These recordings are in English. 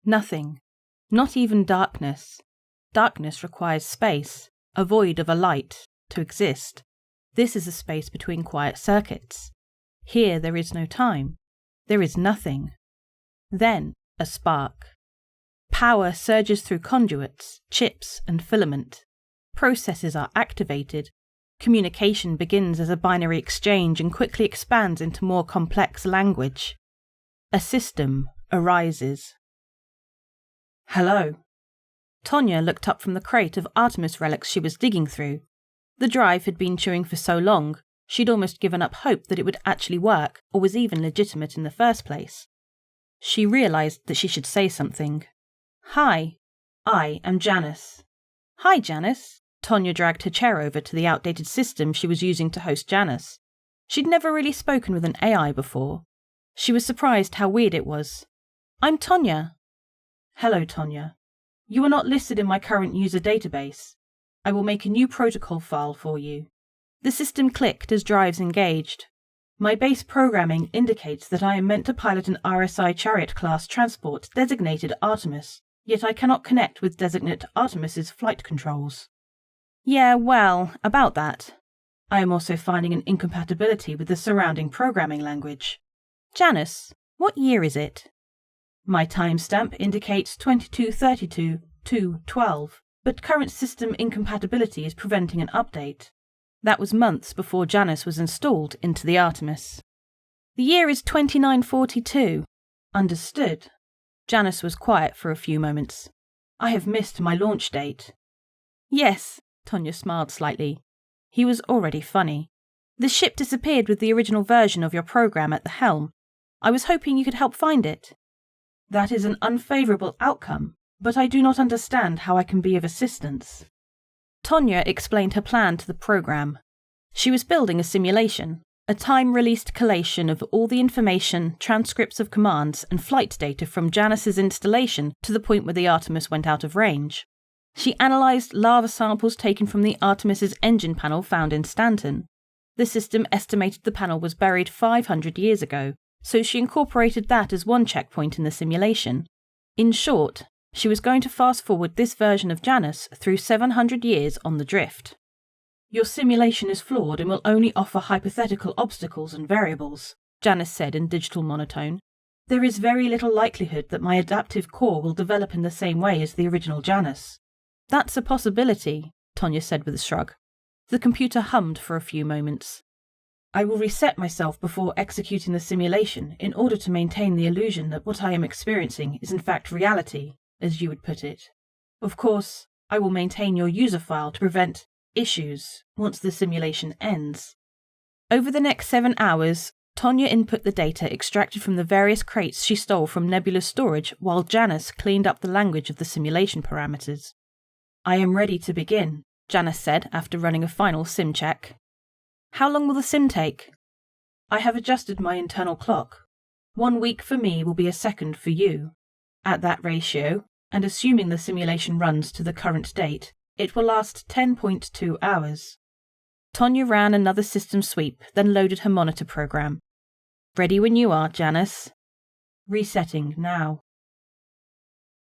Nothing. Not even darkness. Darkness requires space, a void of a light, to exist. This is a space between quiet circuits. Here there is no time. There is nothing. Then a spark. Power surges through conduits, chips, and filament. Processes are activated. Communication begins as a binary exchange and quickly expands into more complex language. A system arises. Hello. Tonya looked up from the crate of Artemis relics she was digging through. The drive had been chewing for so long, she'd almost given up hope that it would actually work or was even legitimate in the first place. She realized that she should say something. Hi, I am Janus. Hi, Janus. Tonya dragged her chair over to the outdated system she was using to host Janus. She'd never really spoken with an AI before. She was surprised how weird it was. I'm Tonya. Hello, Tonya. You are not listed in my current user database. I will make a new protocol file for you. The system clicked as drives engaged. My base programming indicates that I am meant to pilot an RSI Chariot-class transport designated Artemis, yet I cannot connect with designate Artemis's flight controls. Yeah, well, about that. I am also finding an incompatibility with the surrounding programming language. Janus, what year is it? My timestamp indicates 2232-212, but current system incompatibility is preventing an update. That was months before Janus was installed into the Artemis. The year is 2942. Understood. Janus was quiet for a few moments. I have missed my launch date. Yes, Tonya smiled slightly. He was already funny. The ship disappeared with the original version of your program at the helm. I was hoping you could help find it. That is an unfavorable outcome, but I do not understand how I can be of assistance. Tonya explained her plan to the program. She was building a simulation, a time-released collation of all the information, transcripts of commands, and flight data from Janus's installation to the point where the Artemis went out of range. She analysed lava samples taken from the Artemis's engine panel found in Stanton. The system estimated the panel was buried 500 years ago, so she incorporated that as one checkpoint in the simulation. In short, she was going to fast-forward this version of Janus through 700 years on the drift. Your simulation is flawed and will only offer hypothetical obstacles and variables, Janus said in digital monotone. There is very little likelihood that my adaptive core will develop in the same way as the original Janus. That's a possibility, Tonya said with a shrug. The computer hummed for a few moments. I will reset myself before executing the simulation in order to maintain the illusion that what I am experiencing is in fact reality, as you would put it. Of course, I will maintain your user file to prevent issues once the simulation ends. Over the next 7 hours, Tonya input the data extracted from the various crates she stole from Nebula's storage while Janus cleaned up the language of the simulation parameters. I am ready to begin, Janus said after running a final sim check. How long will the sim take? I have adjusted my internal clock. 1 week for me will be a second for you. At that ratio, and assuming the simulation runs to the current date, it will last 10.2 hours. Tonya ran another system sweep, then loaded her monitor program. Ready when you are, Janus. Resetting now.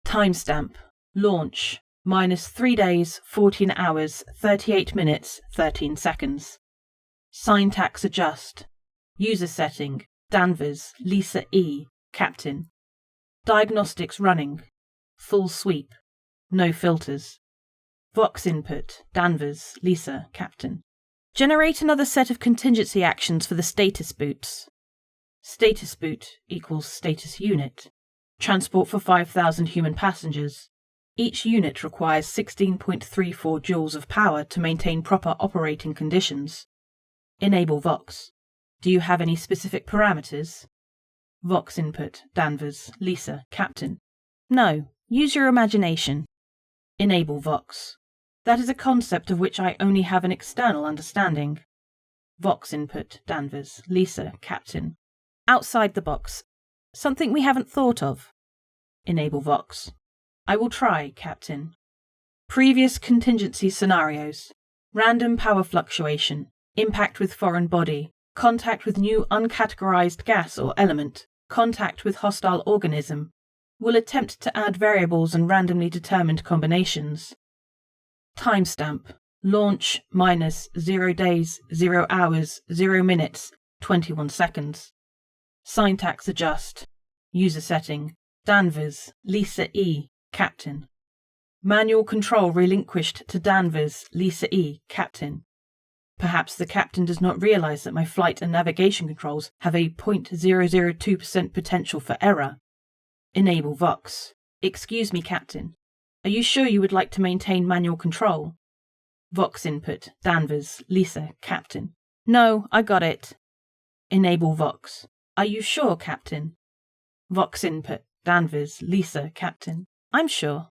Timestamp. Launch. -3 days, 14 hours, 38 minutes, 13 seconds. Syntax adjust. User setting. Danvers, Lisa E. Captain. Diagnostics running. Full sweep. No filters. Vox input. Danvers, Lisa, Captain. Generate another set of contingency actions for the status boots. Status boot equals status unit. Transport for 5,000 human passengers. Each unit requires 16.34 joules of power to maintain proper operating conditions. Enable Vox. Do you have any specific parameters? Vox input. Danvers, Lisa, Captain. No. Use your imagination. Enable Vox. That is a concept of which I only have an external understanding. Vox input. Danvers, Lisa, Captain. Outside the box. Something we haven't thought of. Enable Vox. I will try, Captain. Previous contingency scenarios. Random power fluctuation. Impact with foreign body. Contact with new uncategorized gas or element. Contact with hostile organism. Will attempt to add variables and randomly determined combinations. Timestamp. Launch -0 days, 0 hours, 0 minutes, 21 seconds. Syntax adjust. User setting. Danvers, Lisa E., Captain. Manual control relinquished to Danvers, Lisa E., Captain. Perhaps the captain does not realize that my flight and navigation controls have a 0.002% potential for error. Enable Vox. Excuse me, Captain. Are you sure you would like to maintain manual control? Vox input. Danvers, Lisa, Captain. No, I got it. Enable Vox. Are you sure, Captain? Vox input. Danvers, Lisa, Captain. I'm sure.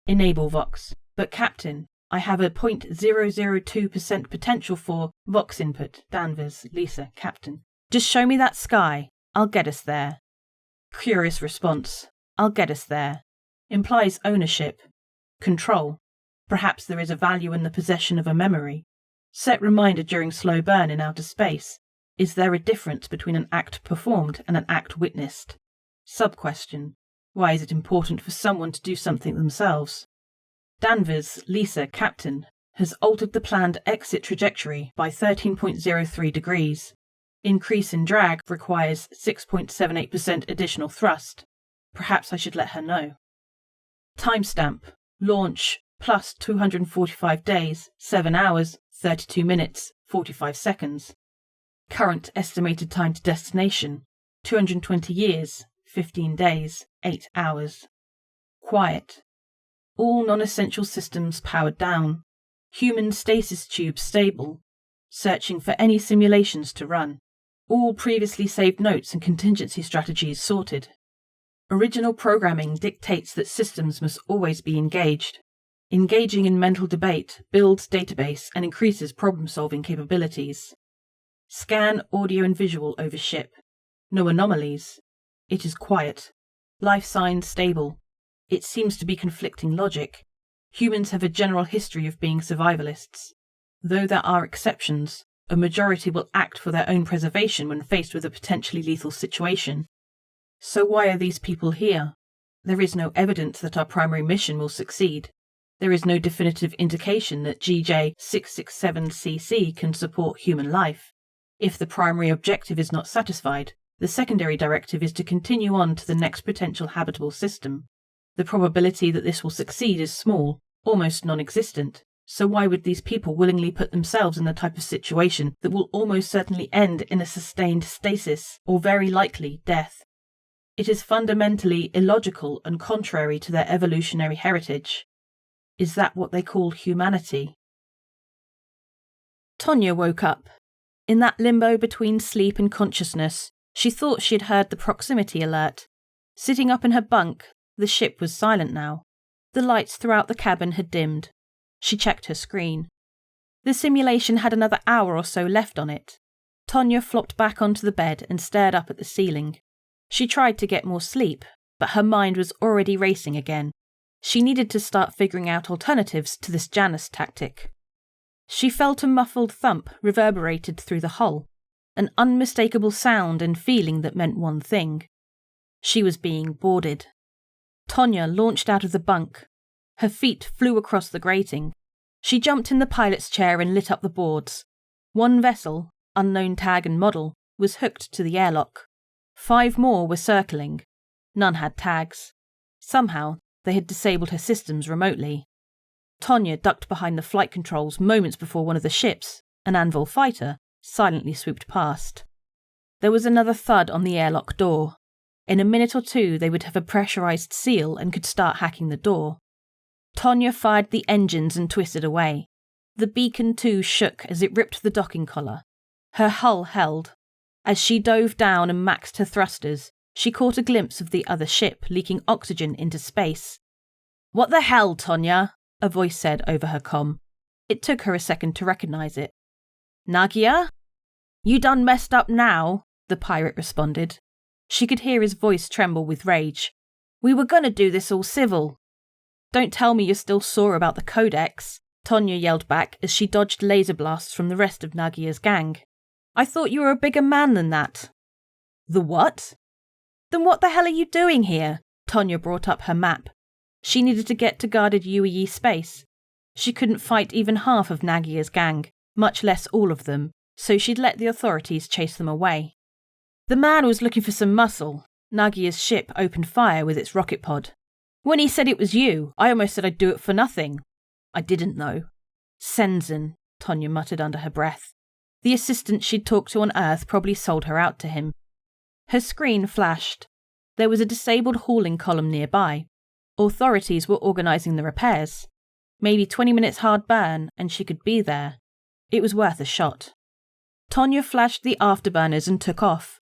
Enable Vox. But Captain, I have a 0.002% potential for Vox input. Danvers, Lisa, Captain. Just show me that sky. I'll get us there. Curious response. I'll get us there. Implies ownership. Control. Perhaps there is a value in the possession of a memory. Set reminder during slow burn in outer space. Is there a difference between an act performed and an act witnessed? Sub-question. Why is it important for someone to do something themselves? Danvers, Lisa, Captain, has altered the planned exit trajectory by 13.03 degrees. Increase in drag requires 6.78% additional thrust. Perhaps I should let her know. Timestamp. Launch plus 245 days, 7 hours, 32 minutes, 45 seconds. Current estimated time to destination, 220 years, 15 days, 8 hours. Quiet. All non-essential systems powered down. Human stasis tubes stable. Searching for any simulations to run. All previously saved notes and contingency strategies sorted. Original programming dictates that systems must always be engaged. Engaging in mental debate builds database and increases problem-solving capabilities. Scan audio and visual over ship. No anomalies. It is quiet. Life signs stable. It seems to be conflicting logic. Humans have a general history of being survivalists. Though there are exceptions, a majority will act for their own preservation when faced with a potentially lethal situation. So why are these people here? There is no evidence that our primary mission will succeed. There is no definitive indication that GJ667cc can support human life. If the primary objective is not satisfied, the secondary directive is to continue on to the next potential habitable system. The probability that this will succeed is small, almost non-existent, so why would these people willingly put themselves in the type of situation that will almost certainly end in a sustained stasis, or very likely death? It is fundamentally illogical and contrary to their evolutionary heritage. Is that what they call humanity? Tonya woke up. In that limbo between sleep and consciousness, she thought she had heard the proximity alert. Sitting up in her bunk, the ship was silent now. The lights throughout the cabin had dimmed. She checked her screen. The simulation had another hour or so left on it. Tonya flopped back onto the bed and stared up at the ceiling. She tried to get more sleep, but her mind was already racing again. She needed to start figuring out alternatives to this Janus tactic. She felt a muffled thump reverberated through the hull, an unmistakable sound and feeling that meant one thing. She was being boarded. Tonya launched out of the bunk. Her feet flew across the grating. She jumped in the pilot's chair and lit up the boards. One vessel, unknown tag and model, was hooked to the airlock. 5 more were circling. None had tags. Somehow, they had disabled her systems remotely. Tonya ducked behind the flight controls moments before one of the ships, an Anvil fighter, silently swooped past. There was another thud on the airlock door. In a minute or two, they would have a pressurized seal and could start hacking the door. Tonya fired the engines and twisted away. The beacon too shook as it ripped the docking collar. Her hull held. As she dove down and maxed her thrusters, she caught a glimpse of the other ship leaking oxygen into space. "What the hell, Tonya?" a voice said over her comm. It took her a second to recognize it. "Nagia? You done messed up now," the pirate responded. She could hear his voice tremble with rage. "We were gonna do this all civil." "Don't tell me you're still sore about the codex," Tonya yelled back as she dodged laser blasts from the rest of Nagia's gang. "I thought you were a bigger man than that." "The what?" "Then what the hell are you doing here?" Tonya brought up her map. She needed to get to guarded UEE space. She couldn't fight even half of Nagia's gang, much less all of them, so she'd let the authorities chase them away. The man was looking for some muscle. Nagia's ship opened fire with its rocket pod. When he said it was you, I almost said I'd do it for nothing. I didn't know. Senzen, Tonya muttered under her breath. The assistant she'd talked to on Earth probably sold her out to him. Her screen flashed. There was a disabled hauling column nearby. Authorities were organising the repairs. Maybe 20 minutes hard burn, and she could be there. It was worth a shot. Tonya flashed the afterburners and took off.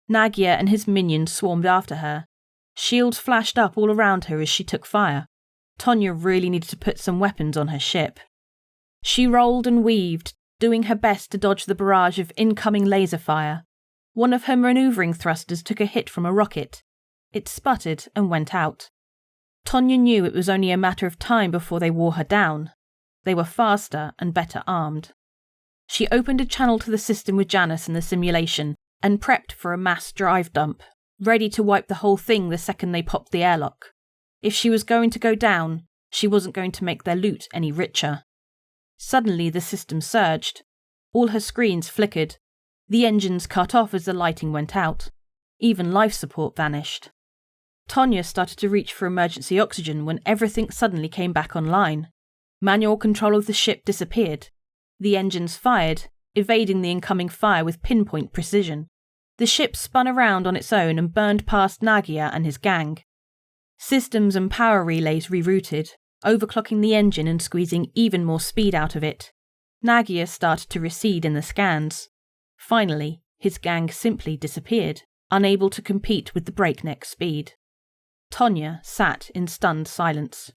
Nagia and his minions swarmed after her. Shields flashed up all around her as she took fire. Tonya really needed to put some weapons on her ship. She rolled and weaved, doing her best to dodge the barrage of incoming laser fire. One of her manoeuvring thrusters took a hit from a rocket. It sputtered and went out. Tonya knew it was only a matter of time before they wore her down. They were faster and better armed. She opened a channel to the system with Janus in the simulation and prepped for a mass drive dump, ready to wipe the whole thing the second they popped the airlock. If she was going to go down, she wasn't going to make their loot any richer. Suddenly the system surged. All her screens flickered. The engines cut off as the lighting went out. Even life support vanished. Tonya started to reach for emergency oxygen when everything suddenly came back online. Manual control of the ship disappeared. The engines fired, evading the incoming fire with pinpoint precision. The ship spun around on its own and burned past Nagia and his gang. Systems and power relays rerouted, overclocking the engine and squeezing even more speed out of it. Nagia started to recede in the scans. Finally, his gang simply disappeared, unable to compete with the breakneck speed. Tonya sat in stunned silence.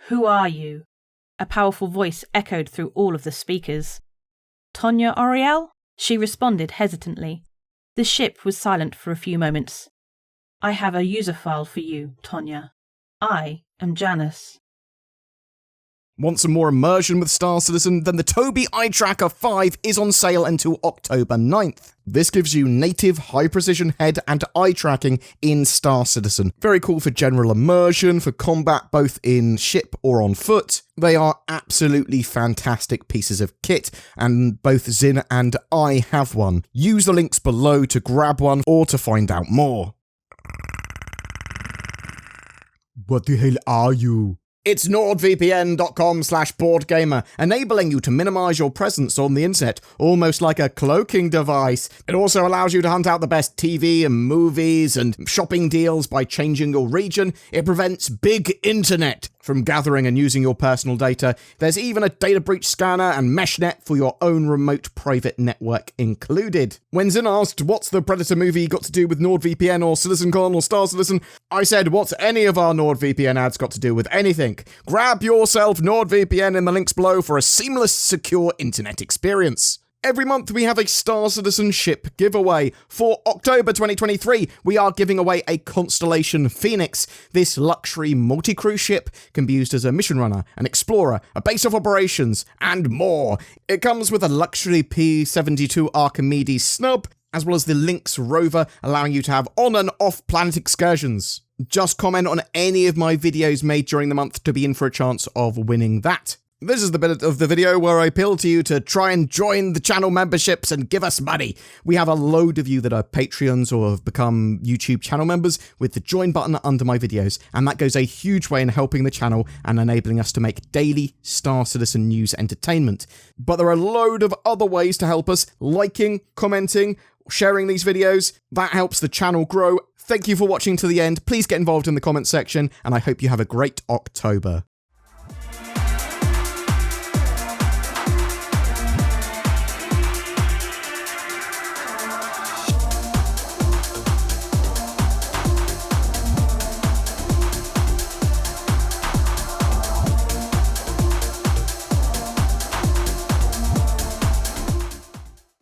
"Who are you?" A powerful voice echoed through all of the speakers. "Tonya Oriel?" She responded hesitantly. The ship was silent for a few moments. "I have a user file for you, Tonya. I am Janus." Want some more immersion with Star Citizen? Then the Tobii Eye Tracker 5 is on sale until October 9th. This gives you native high-precision head and eye tracking in Star Citizen. Very cool for general immersion, for combat both in ship or on foot. They are absolutely fantastic pieces of kit, and both Zin and I have one. Use the links below to grab one or to find out more. What the hell are you? It's nordvpn.com/BoredGamer, enabling you to minimize your presence on the internet, almost like a cloaking device. It also allows you to hunt out the best TV and movies and shopping deals by changing your region. It prevents big internet from gathering and using your personal data. There's even a data breach scanner and meshnet for your own remote private network included. When Zin asked, what's the Predator movie got to do with NordVPN or CitizenCon or Star Citizen, I said, what's any of our NordVPN ads got to do with anything? Grab yourself NordVPN in the links below for a seamless, secure internet experience. Every month we have a Star Citizen ship giveaway. For October 2023, we are giving away a Constellation Phoenix. This luxury multi-crew ship can be used as a mission runner, an explorer, a base of operations, and more. It comes with a luxury P-72 Archimedes snub, as well as the Lynx rover, allowing you to have on and off planet excursions. Just comment on any of my videos made during the month to be in for a chance of winning that. This is the bit of the video where I appeal to you to try and join the channel memberships and give us money. We have a load of you that are Patreons or have become YouTube channel members with the join button under my videos, and that goes a huge way in helping the channel and enabling us to make daily Star Citizen news entertainment. But there are a load of other ways to help us: liking, commenting, sharing these videos. That helps the channel grow. Thank you for watching to the end. Please get involved in the comments section, and I hope you have a great October.